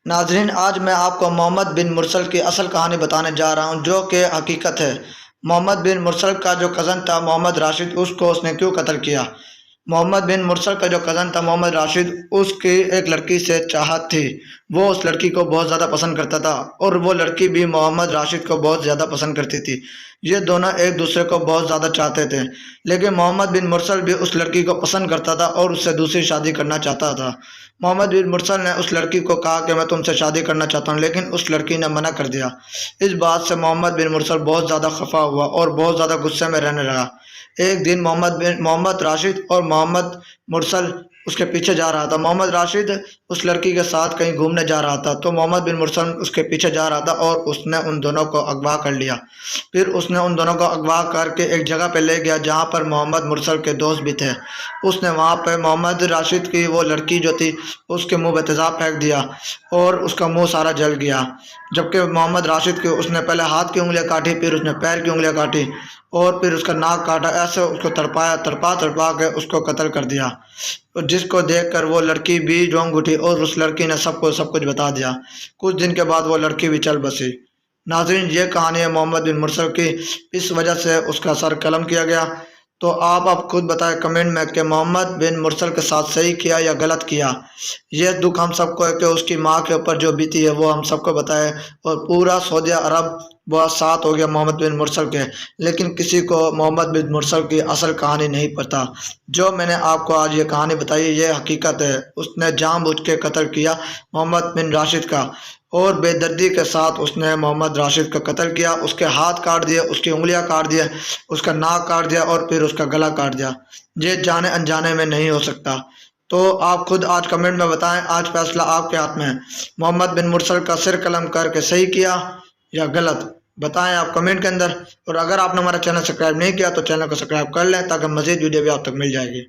ناظرین، آج میں آپ کو محمد بن مرسل کی اصل کہانی بتانے جا رہا ہوں جو کہ حقیقت ہے۔ محمد بن مرسل کا جو کزن تھا محمد راشد، اس نے کیوں قتل کیا؟ محمد بن مرسل کا جو کزن تھا محمد راشد، اس کی ایک لڑکی سے چاہت تھی۔ وہ اس لڑکی کو بہت زیادہ پسند کرتا تھا اور وہ لڑکی بھی محمد راشد کو بہت زیادہ پسند کرتی تھی۔ یہ دونوں ایک دوسرے کو بہت زیادہ چاہتے تھے، لیکن محمد بن مرسل بھی اس لڑکی کو پسند کرتا تھا اور اس سے دوسری شادی کرنا چاہتا تھا۔ محمد بن مرسل نے اس لڑکی کو کہا کہ میں تم سے شادی کرنا چاہتا ہوں، لیکن اس لڑکی نے منع کر دیا۔ اس بات سے محمد بن مرسل بہت زیادہ خفا ہوا اور بہت زیادہ غصے میں رہنے لگا۔ ایک دن محمد راشد اور محمد مرسل اس کے پیچھے جا رہا تھا۔ محمد راشد اس لڑکی کے ساتھ کہیں گھومنے جا رہا تھا تو محمد بن مرسل اس کے پیچھے جا رہا تھا اور اس نے ان دونوں کو اغوا کر لیا۔ پھر اس نے ان دونوں کو اغوا کر کے ایک جگہ پہ لے گیا جہاں پر محمد مرسل کے دوست بھی تھے۔ اس نے وہاں پہ محمد راشد کی وہ لڑکی جو تھی اس کے منہ پہ تیزاب پھینک دیا اور اس کا منہ سارا جل گیا، جبکہ محمد راشد کی اس نے پہلے ہاتھ کی انگلیاں کاٹی، پھر اس نے پیر کی انگلیاں کاٹی اور پھر اس کا ناک کاٹا۔ ایسے اس کو تڑپا کے اس کو قتل کر دیا، جس کو دیکھ کر وہ لڑکی بھی جونگ اٹھی اور اس لڑکی نے سب کچھ بتا دیا۔ کچھ دن کے بعد وہ لڑکی بھی چل بسی۔ ناظرین، یہ کہانی ہے محمد بن مرسل کی، اس وجہ سے اس کا سر قلم کیا گیا۔ تو آپ خود بتائیں کمنٹ میں کہ محمد بن مرسل کے ساتھ صحیح کیا یا غلط کیا۔ یہ دکھ ہم سب کو ہے کہ اس کی ماں کے اوپر جو بیتی ہے وہ ہم سب کو بتائے، اور پورا سعودیہ عرب بہت ساتھ ہو گیا محمد بن مرسل کے، لیکن کسی کو محمد بن مرسل کی اصل کہانی نہیں پتہ۔ جو میں نے آپ کو آج یہ کہانی بتائی یہ حقیقت ہے۔ اس نے جان بوجھ کے قتل کیا محمد بن راشد کا، اور بے دردی کے ساتھ اس نے محمد راشد کا قتل کیا۔ اس کے ہاتھ کاٹ دیے، اس کی انگلیاں کاٹ دیے، اس کا ناک کاٹ دیا اور پھر اس کا گلا کاٹ دیا۔ یہ جانے انجانے میں نہیں ہو سکتا۔ تو آپ خود آج کمنٹ میں بتائیں، آج فیصلہ آپ کے ہاتھ میں ہے۔ محمد بن مرسل کا سر قلم کر کے صحیح کیا یا غلط؟ بتائیں آپ کمنٹ کے اندر۔ اور اگر آپ نے ہمارا چینل سبسکرائب نہیں کیا تو چینل کو سبسکرائب کر لیں تاکہ مزید ویڈیو بھی آپ تک مل جائے گی۔